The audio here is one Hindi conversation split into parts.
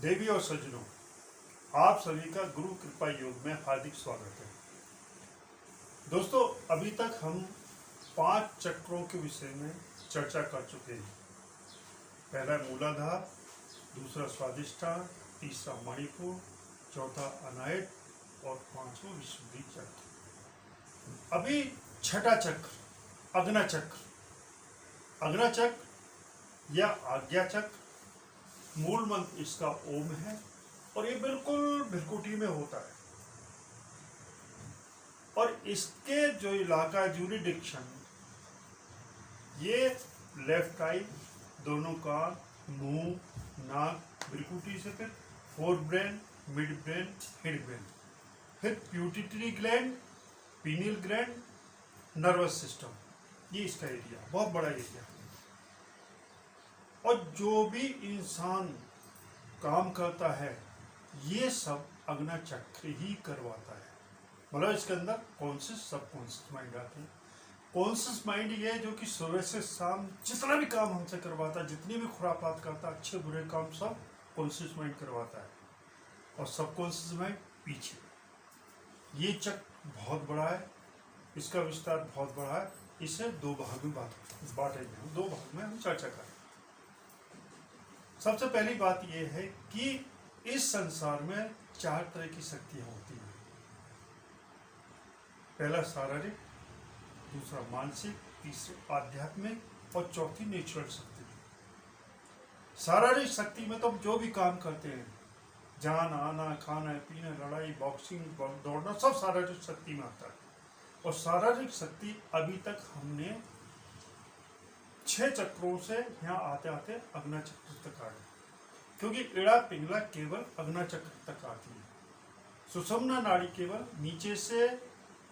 देवी और सज्जनों, आप सभी का गुरु कृपा योग में हार्दिक स्वागत है। दोस्तों, अभी तक हम 5 चक्रों के विषय में चर्चा कर चुके हैं। पहला मूलाधार, दूसरा स्वादिष्ठान, तीसरा मणिपुर, चौथा अनाहत और पांचवा विशुद्धि चक्र। अभी छठा चक्र अग्नि चक्र। अग्नि चक्र या आज्ञा चक्र, मूल मंत्र इसका ओम है और ये बिल्कुल भ्रिकुटी में होता है। और इसके जो इलाका ज्यूरिडिक्शन, ये लेफ्ट आई, दोनों कान, मुंह, नाक, भ्रिकुटी से फिर fore brain, mid brain, head brain, फिर pituitary gland, pineal gland, nervous system, ये इसका एरिया, बहुत बड़ा एरिया। और जो भी इंसान काम करता है ये सब अग्नि चक्र ही करवाता है। मतलब इसके अंदर कॉन्शियस सबकॉन्शियस माइंड आते हैं। कॉन्शियस माइंड ये जो कि सुबह से शाम जितना भी काम हमसे करवाता है, जितनी भी खुरापात करता है, अच्छे बुरे काम सब कॉन्शियस माइंड करवाता है। और सबकॉन्शियस माइंड पीछे। ये चक्र बहुत बड़ा है, इसका विस्तार बहुत बड़ा है। इसे 2 भाग में बांटेंगे हम, 2 भाग में हम चर्चा करें। सबसे पहली बात यह है कि इस संसार में 4 तरह की शक्तियां होती हैं। पहला शारीरिक, दूसरा मानसिक, तीसरी आध्यात्मिक और चौथी नेचुरल शक्ति। शारीरिक शक्ति में तो हम जो भी काम करते हैं, जाना आना, खाना पीना, लड़ाई, बॉक्सिंग, दौड़ना, सब शारीरिक शक्ति में आता है। और शारीरिक शक्ति अभी तक हमने 6 चक्रों से यहाँ आते आते अग्नि चक्र तक आ गए, क्योंकि इड़ा पिंगला केवल अग्नि चक्र तक आती है। सुषुम्ना नाड़ी केवल नीचे से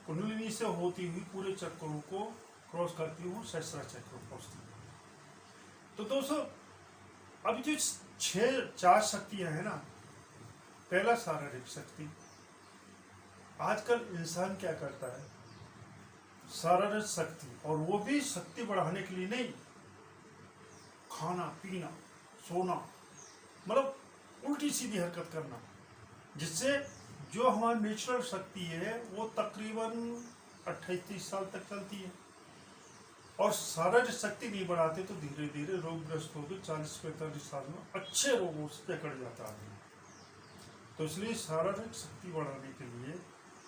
कुंडलिनी से होती हुई पूरे चक्रों को क्रॉस करती हुई सहस्त्र चक्र पहुंचती है। तो दोस्तों, अभी जो 4 शक्तियां हैं ना, पहला शारीरिक शक्ति। आजकल इंसान क्या करता है, शारीरिक शक्ति, और वो भी शक्ति बढ़ाने के लिए नहीं, खाना पीना सोना, मतलब उल्टी सीधी हरकत करना, जिससे जो हमारी नेचुरल शक्ति है वो तकरीबन 28-30 साल तक चलती है। और शारीरिक शक्ति नहीं बढ़ाते तो धीरे धीरे रोगग्रस्त होकर 40-45 साल में अच्छे रोगों से जकड़ जाता है। तो इसलिए शारीरिक शक्ति बढ़ाने के लिए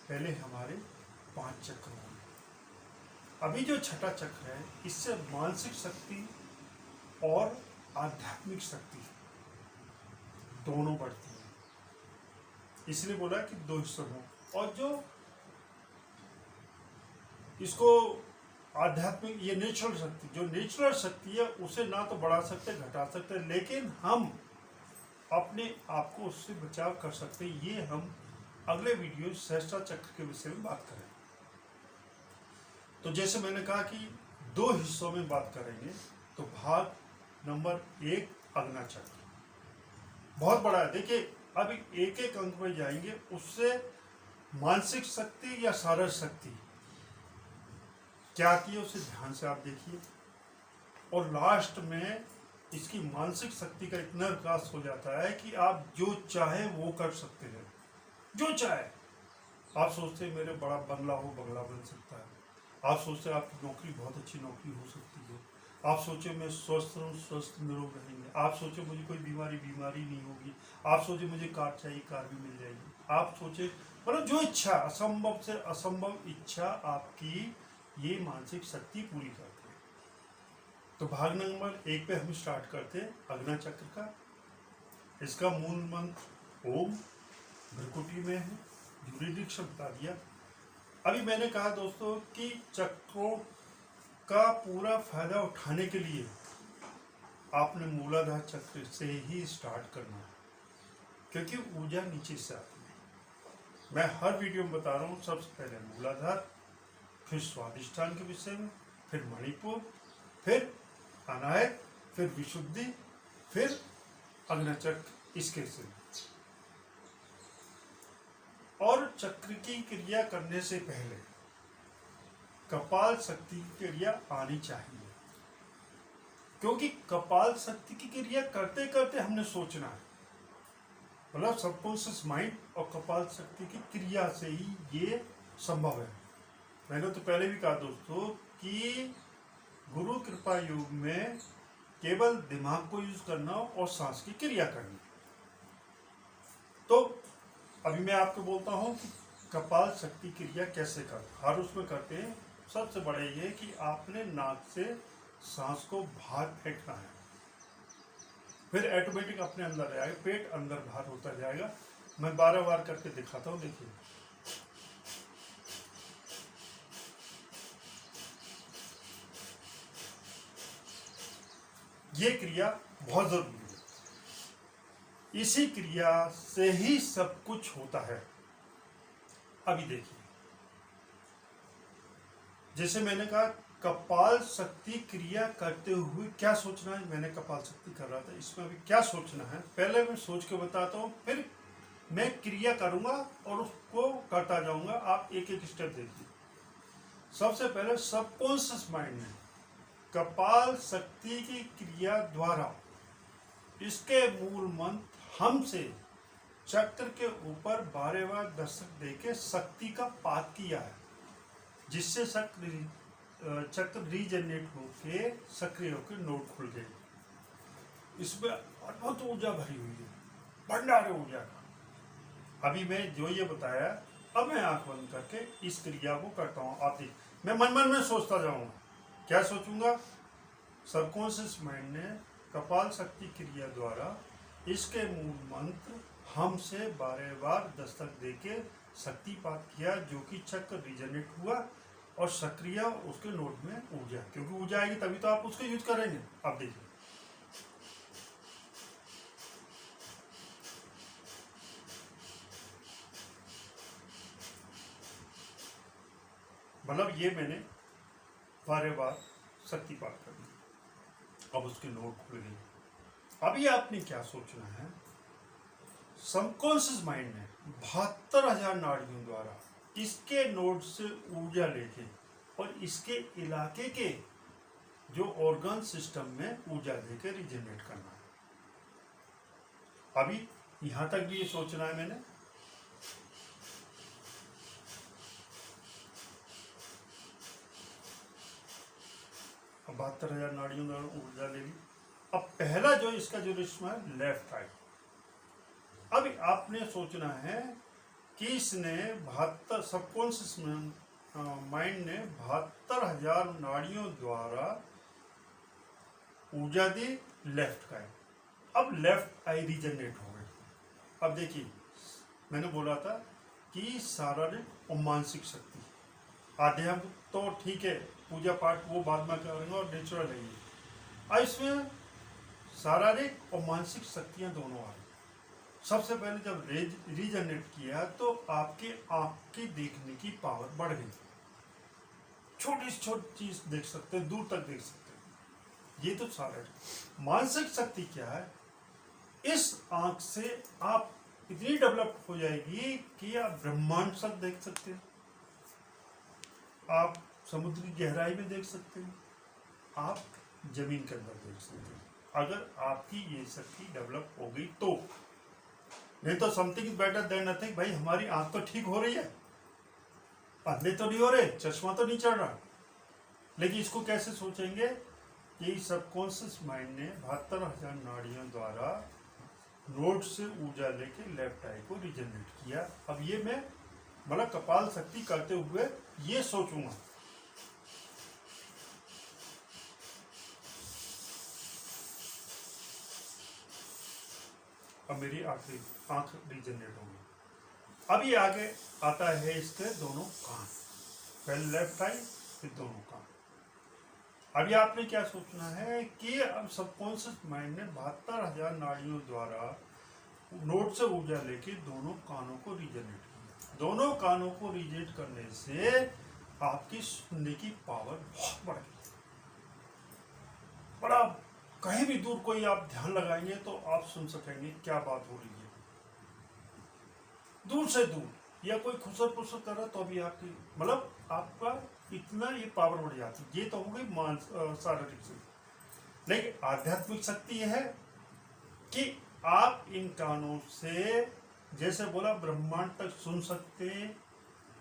पहले हमारे 5 चक्र होंगे। अभी जो छठा चक्र है, इससे मानसिक शक्ति और आध्यात्मिक शक्ति दोनों बढ़ती है। इसलिए बोला कि 2 हिस्सों में। और जो इसको आध्यात्मिक, ये नेचुरल शक्ति, जो नेचुरल शक्ति है उसे ना तो बढ़ा सकते घटा सकते, लेकिन हम अपने आप को उससे बचाव कर सकते। ये हम अगले वीडियो सहस्त्र चक्र के विषय में बात करें। तो जैसे मैंने कहा कि 2 हिस्सों में बात करेंगे। तो भाग नंबर 1 अग्नि चक्र बहुत बड़ा है। देखिए, अभी एक एक अंक में जाएंगे, उससे मानसिक शक्ति या शारीरिक शक्ति क्या आती है उसे ध्यान से आप देखिए। और लास्ट में इसकी मानसिक शक्ति का इतना विकास हो जाता है कि आप जो चाहे वो कर सकते हैं, जो चाहे। आप सोचते हैं मेरे बड़ा बंगला हो, बंगला बन सकता है। आप सोचते हैं आपकी नौकरी बहुत अच्छी नौकरी हो सकती है। आप सोचे मैं स्वस्थ रहूँ, स्वस्थ निरोग रहेंगे। आप सोचे मुझे कोई बीमारी नहीं होगी। आप सोचे मुझे कार चाहिए, कार भी मिल जाएगी। आप सोचे, मतलब जो इच्छा, असंभव से असंभव इच्छा आपकी ये मानसिक शक्ति पूरी करती है। तो भाग नंबर 1 पे हम स्टार्ट करते हैं अग्नि चक्र का। इसका मूल मंत्र ओम, भ्रिकुटी में है, ज्यूरिडिक्शन बता दिया। अभी मैंने कहा दोस्तों कि चक्रों का पूरा फायदा उठाने के लिए आपने मूलाधार चक्र से ही स्टार्ट करना है, क्योंकि ऊर्जा नीचे से आती है। मैं हर वीडियो में बता रहा हूँ, सबसे पहले मूलाधार, फिर स्वादिष्ठान के विषय में, फिर मणिपुर, फिर अनाहत, फिर विशुद्धि, फिर अग्नि चक्र, इसके से। और चक्र की क्रिया करने से पहले कपाल शक्ति की क्रिया आनी चाहिए, क्योंकि कपाल शक्ति की क्रिया करते करते हमने सोचना है। मतलब सबकॉन्शियस माइंड और कपाल शक्ति की क्रिया से ही ये संभव है। मैंने तो पहले भी कहा दोस्तों कि गुरु कृपा योग में केवल दिमाग को यूज करना और सांस की क्रिया करनी। तो अभी मैं आपको बोलता हूँ कि कपाल शक्ति क्रिया कैसे कर, हर उसमें करते हैं। सबसे बड़ा ये कि आपने नाक से सांस को बाहर फेंकना है, फिर ऑटोमेटिक अपने अंदर आएगा, पेट अंदर बाहर होता जाएगा। मैं 12 बार करके दिखाता हूँ, देखिए। ये क्रिया बहुत जरूरी है, इसी क्रिया से ही सब कुछ होता है। अभी देखिए, जैसे मैंने कहा कपाल शक्ति क्रिया करते हुए क्या सोचना है। मैंने कपाल शक्ति कर रहा था, इसमें अभी क्या सोचना है पहले मैं सोच के बताता हूँ, फिर मैं क्रिया करूंगा और उसको करता जाऊंगा। आप एक एक स्टेप देखिए। सबसे पहले सबकॉन्शियस माइंड में कपाल शक्ति की क्रिया द्वारा इसके मूल मंत्र हम से चक्र के ऊपर 12 बार दस्तक देके शक्ति का पाठ किया है, जिससे चक्र रीजनरेट होके सक्रिय होकर नोड खुल गए। इसमें अद्भुत ऊर्जा भरी हुई है, भंडार ऊर्जा का। अभी मैं जो ये बताया, अब मैं आंख बंद करके इस क्रिया को करता हूँ। आप देखिए, मैं मन में सोचता जाऊंगा। क्या सोचूंगा? सबकॉन्शियस माइंड ने कपाल शक्ति क्रिया द्वारा इसके मूल मंत्र हम से 12 बार दस्तक देके शक्तिपात किया, जो कि चक्र रीजनरेट हुआ और सक्रिय उसके नोड में ऊर्जा, क्योंकि ऊर्जा आएगी तभी तो आप उसको यूज करेंगे। अब देखिए, मतलब ये मैंने 12 बार शक्तिपात कर दिया, अब उसके नोड खुल गए। अभी आपने क्या सोचना है? सबकॉन्शियस माइंड ने 72,000 नाड़ियों द्वारा इसके नोड से ऊर्जा लेके और इसके इलाके के जो ऑर्गन सिस्टम में ऊर्जा देके रिजेनरेट करना है। अभी यहां तक भी ये सोचना है मैंने। अब 72,000 नाड़ियों द्वारा ऊर्जा ले ली। अब पहला जो इसका जो रिश्मा है लेफ्ट राइट। अभी आपने सोचना है कि इसने 72 सबकॉन्शियस माइंड ने 72,000 नाड़ियों द्वारा ऊर्जा दी लेफ्ट का। अब लेफ्ट आई रीजनरेट हो गई। अब देखिए, मैंने बोला था कि शारीरिक और मानसिक शक्ति, आध्यात्म तो ठीक है, पूजा पाठ वो बाद में करेंगे और नेचुरल है ये। अब इसमें शारीरिक और मानसिक शक्तियां दोनों आ गई। सबसे पहले जब रीजनरेट किया तो आपके आंख की देखने की पावर बढ़ गई, छोटी से छोटी चीज देख सकते हैं, दूर तक देख सकते हैं। ये तो शारीरिक। मानसिक शक्ति क्या है? इस आंख से आप इतनी डेवलप हो जाएगी कि आप ब्रह्मांड तक देख सकते हैं, आप समुद्र की गहराई में देख सकते हैं, आप जमीन के अंदर देख सकते हैं, अगर आपकी ये शक्ति डेवलप हो गई तो। नहीं तो something is better than nothing. भाई हमारी आंख तो ठीक हो रही है, अंधे तो नहीं हो रहे, चश्मा तो नहीं चढ़ रहा, लेकिन इसको कैसे सोचेंगे कि सबकॉन्शियस माइंड ने 72,000 नाड़ियों द्वारा नोड से ऊर्जा लेके लेफ्ट आई को रिजनरेट किया। अब ये मैं मतलब कपाल शक्ति करते हुए ये सोचूंगा। अब मेरी आखिरी आंख रिजनरेट होगी। अभी आगे आता है इसके दोनों कान, पहले लेफ्ट आई फिर दोनों कान। अभी आपने क्या सोचना है कि अब सबकॉन्शियस माइंड ने 72,000 नाड़ियों द्वारा नोड से ऊर्जा लेके दोनों कानों को रिजनरेट किया। दोनों कानों को रिजनरेट करने से आपकी सुनने की पावर बहुत बढ़ गई। बड़ा कहीं भी दूर कोई आप ध्यान लगाएंगे तो आप सुन सकेंगे क्या बात हो रही है, दूर से दूर, या कोई खुसर पुसर कर रहा तो भी आपकी मतलब आपका इतना ये पावर बढ़ जाती है। ये तो हो गई शारीरिक शक्ति। लेकिन आध्यात्मिक शक्ति यह है कि आप इन कानों से जैसे बोला ब्रह्मांड तक सुन सकते हैं,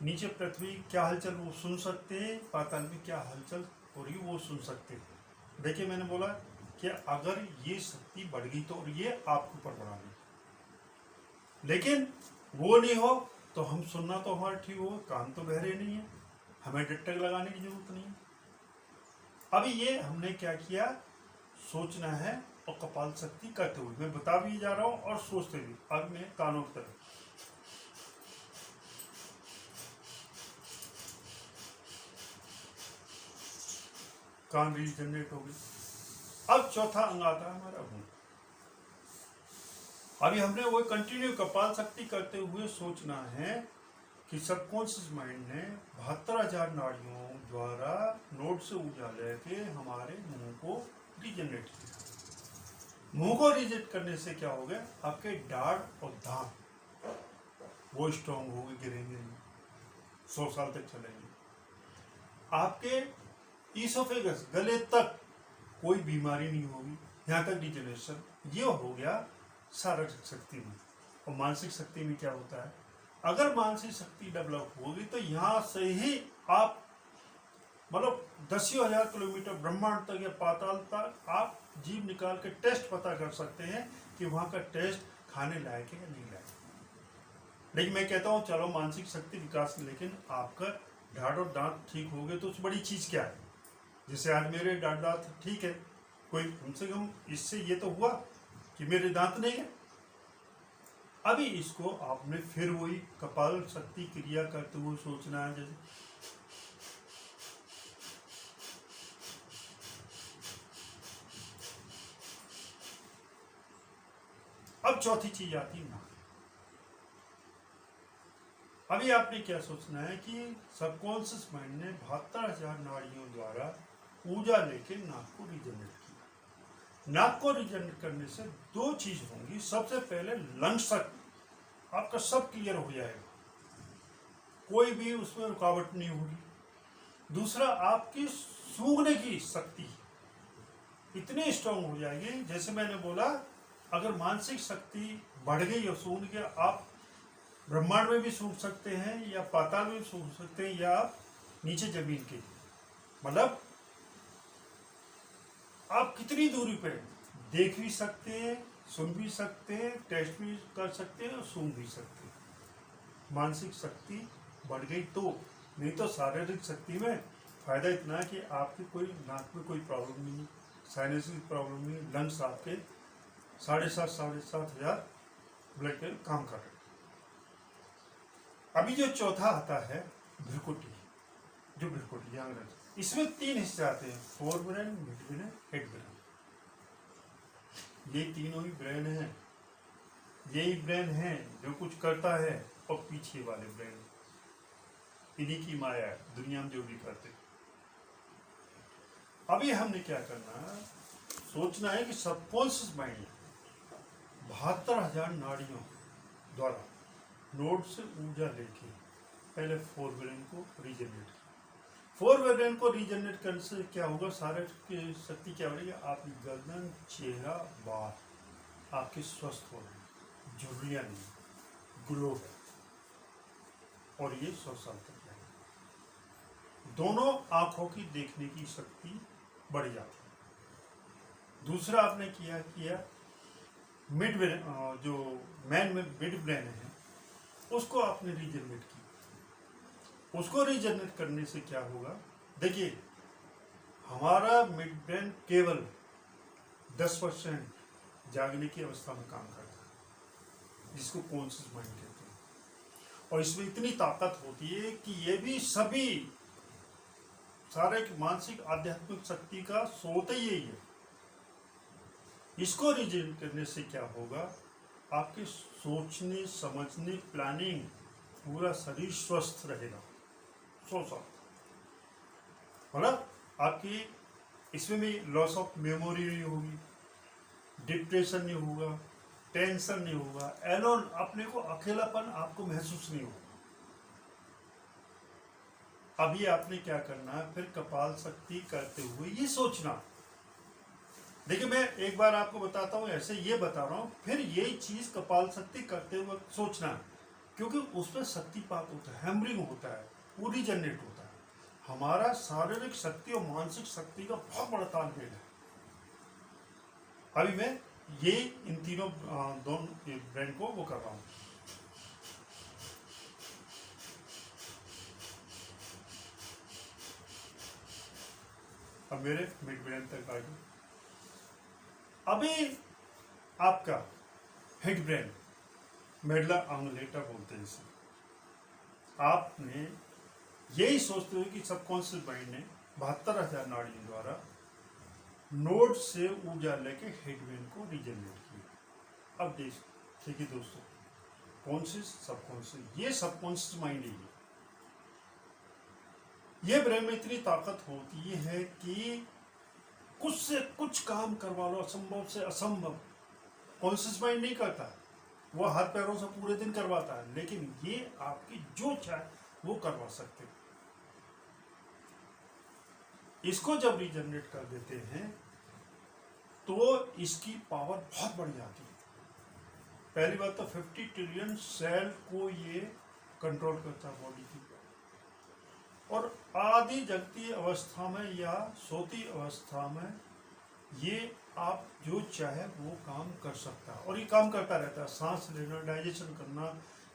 नीचे पृथ्वी क्या हलचल वो सुन सकते हैं, पाताल में क्या हलचल हो रही वो सुन सकते हैं। देखिए मैंने बोला कि अगर ये शक्ति बढ़ गई तो, और ये आपके ऊपर बढ़ानी, लेकिन वो नहीं हो तो हम सुनना तो हमारा ठीक हो, कान तो बहरे नहीं है, हमें डट्टक लगाने की जरूरत नहीं है। अभी ये हमने क्या किया, सोचना है और कपाल शक्ति करते हुए मैं बता भी जा रहा हूं और सोचते भी। अब मैं कानों की तरफ, कान रीजनरेट हो गई। अब चौथा अंग आता है हमारा मुंह। अभी हमने वो कंटिन्यू कपाल शक्ति करते हुए सोचना है कि सबकॉन्शियस माइंड ने 72,000 नाड़ियों द्वारा नोड से ऊर्जा लेके हमारे मुंह को रीजनरेट किया। मुंह को रीजनरेट करने से क्या हो गया, आपके दाढ़ और दांत वो स्ट्रॉन्ग हो गए, गिरेंगे नहीं, 100 साल तक चलेंगे। आपके ईसोफेगस गले तक कोई बीमारी नहीं होगी, यहाँ तक रीजनरेशन। ये हो गया शारीरिक शक्ति में। और मानसिक शक्ति में क्या होता है, अगर मानसिक शक्ति डेवलप होगी तो यहाँ से ही आप मतलब 10,000 किलोमीटर ब्रह्मांड तक या पाताल तक आप जीव निकाल के टेस्ट पता कर सकते हैं कि वहाँ का टेस्ट खाने लायक है या नहीं लायक। लेकिन मैं कहता हूँ चलो मानसिक शक्ति विकास, लेकिन आपका दाढ़ और दांत ठीक हो गए तो उस बड़ी चीज़ क्या है। जैसे आज मेरे दाढ़ दांत ठीक है, कोई कम से कम इससे ये तो हुआ कि मेरे दांत नहीं है। अभी इसको आपने फिर वही कपाल शक्ति क्रिया करते हुए सोचना है, जैसे अब चौथी चीज आती है नाक। अभी आपने क्या सोचना है कि सबकॉन्शियस माइंड ने 72,000 नाड़ियों द्वारा ऊर्जा लेके नाक को रीजनरेट किया। नाक को रीजनरेट करने से दो चीज होंगी। सबसे पहले लंग्स तक आपका सब क्लियर हो जाएगा, कोई भी उसमें रुकावट नहीं होगी। दूसरा, आपकी सूंघने की शक्ति इतनी स्ट्रांग हो जाएगी, जैसे मैंने बोला अगर मानसिक शक्ति बढ़ गई और सूंघ के आप ब्रह्मांड में भी सूंघ सकते हैं या पाताल में भी सूंघ सकते हैं या आप नीचे जमीन के, मतलब आप कितनी दूरी पे देख भी सकते हैं, सुन भी सकते हैं, टेस्ट भी कर सकते हैं और सूंघ भी सकते हैं। मानसिक शक्ति बढ़ गई तो, नहीं तो शारीरिक शक्ति में फायदा इतना है कि आपकी कोई नाक में कोई प्रॉब्लम नहीं, साइनस की प्रॉब्लम नहीं, लंग्स आपके 7,500 ब्लड के काम कर रहे हैं। अभी जो चौथा आता है भ्रुकुटी, जो भ्रुकुटी अंग्रेजी, इसमें 3 हिस्से आते हैं, four brain, mid brain, head brain. ये तीनों ही ब्रेन है, यही ब्रेन है जो कुछ करता है, और पीछे वाले ब्रेन इन्हीं की माया है, दुनिया में जो भी करते। अभी हमने क्या करना है, सोचना है कि सबकॉन्शियस माइंड 72,000 नाड़ियों द्वारा नोड से ऊर्जा लेके पहले फोर ब्रेन को रीजनरेट किया। फोर ब्रेन को रीजनरेट करने से क्या होगा, सारे की शक्ति क्या बढ़ेगी, आपकी गर्दन, चेहरा, बाल आपके स्वस्थ हो रहे हैं, झुर्रियाँ नहीं, ग्लो है, और ये 100 साल तक रहेगा। दोनों आंखों की देखने की शक्ति बढ़ जाती है। दूसरा आपने किया मिड ब्रेन, जो मैन में मिड ब्रेन है उसको आपने रीजनरेट किया। उसको रीजनरेट करने से क्या होगा, देखिए हमारा मिड ब्रेन केवल 10% जागने की अवस्था में काम करता है, जिसको कॉन्शियस माइंड कहते हैं। और इसमें इतनी ताकत होती है कि ये भी सभी सारे मानसिक आध्यात्मिक शक्ति का स्रोत ही यही है। इसको रीजनरेट करने से क्या होगा, आपके सोचने, समझने, प्लानिंग, पूरा शरीर स्वस्थ रहेगा 100 साल। मतलब आपकी इसमें भी लॉस ऑफ मेमोरी नहीं होगी, डिप्रेशन नहीं होगा, टेंशन नहीं होगा, एलोन, अपने को अकेलापन आपको महसूस नहीं होगा। अभी आपने क्या करना है, फिर कपाल शक्ति करते हुए ये सोचना देखिए मैं एक बार आपको बताता हूँ, ऐसे ये बता रहा हूँ, फिर यही चीज कपाल शक्ति करते वक्त सोचना, क्योंकि उसमें शक्तिपात होता है, हैमरिंग होता है, वो रीजनरेट होता है। हमारा शारीरिक शक्ति और मानसिक शक्ति का बहुत बड़ा तालमेल है। अभी मैं ये इन तीनों दोनों ब्रेन को वो कर रहा हूँ। अब मेरे मिड ब्रेन तक आ गए। अभी आपका हेड ब्रेन, मेडला ऑंगुलेटा बोलते हैं इसे। आपने यही सोचते हुए कि सबकॉन्शियस माइंड ने 72,000 नाड़ियों द्वारा नोड से ऊर्जा लेके हेड ब्रेन को रीजनरेट किया। अब देखिए दोस्तों, कॉन्शियस सबकॉन्शियस, ये सबकॉन्शियस माइंड ही है। ये ब्रेन में इतनी ताकत होती है कि कुछ से कुछ काम करवा लो, असंभव से असंभव। कॉन्शियस माइंड नहीं करता, वो हाथ पैरों से पूरे दिन करवाता है, लेकिन ये आपकी जो चाहे वो करवा सकते। इसको जब रीजनरेट कर देते हैं तो इसकी पावर बहुत बढ़ जाती है। पहली बात तो 50 ट्रिलियन सेल को ये कंट्रोल करता है बॉडी की, और आधी जगती अवस्था में या सोती अवस्था में ये आप जो चाहे वो काम कर सकता है, और ये काम करता रहता है। सांस लेना, डाइजेशन करना,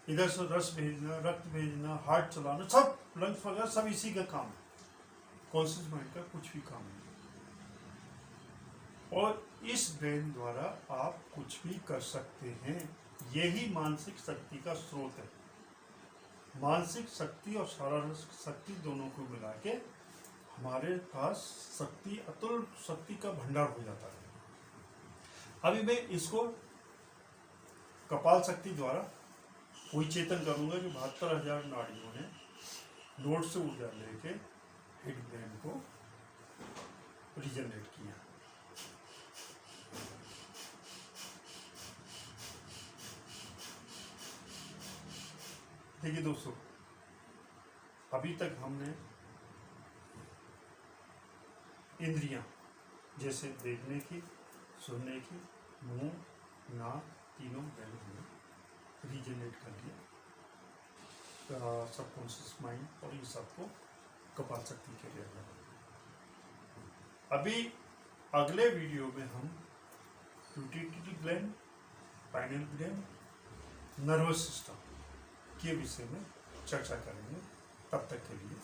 इधर से रस भेजना, रक्त भेजना, हार्ट चलाना, सब लंग्स वगैरह सब इसी का काम है। कॉन्शियस माइंड का कुछ भी काम नहीं। और इस ब्रेन द्वारा आप कुछ भी कर सकते हैं। यही मानसिक शक्ति का स्रोत है। मानसिक शक्ति और शारीरिक शक्ति दोनों को मिला के हमारे पास शक्ति, अतुल शक्ति का भंडार हो जाता है। अभी मैं इसको कपाल शक्ति द्वारा वही चेतन करूंगा जो 72,000 नाड़ियों ने नोड से ऊर्जा लेके हेड ब्रेन को रीजनरेट किया। देखिए दोस्तों, अभी तक हमने इंद्रियां जैसे देखने की, सुनने की, मुंह, नाक, तीनों ब्रेन में रीजनरेट कर लिया, सबकॉन्शियस माइंड, और ये सबको कपाल शक्ति के लिए। अभी अगले वीडियो में हम pituitary gland, pineal gland, nervous system के विषय में चर्चा करेंगे। तब तक के लिए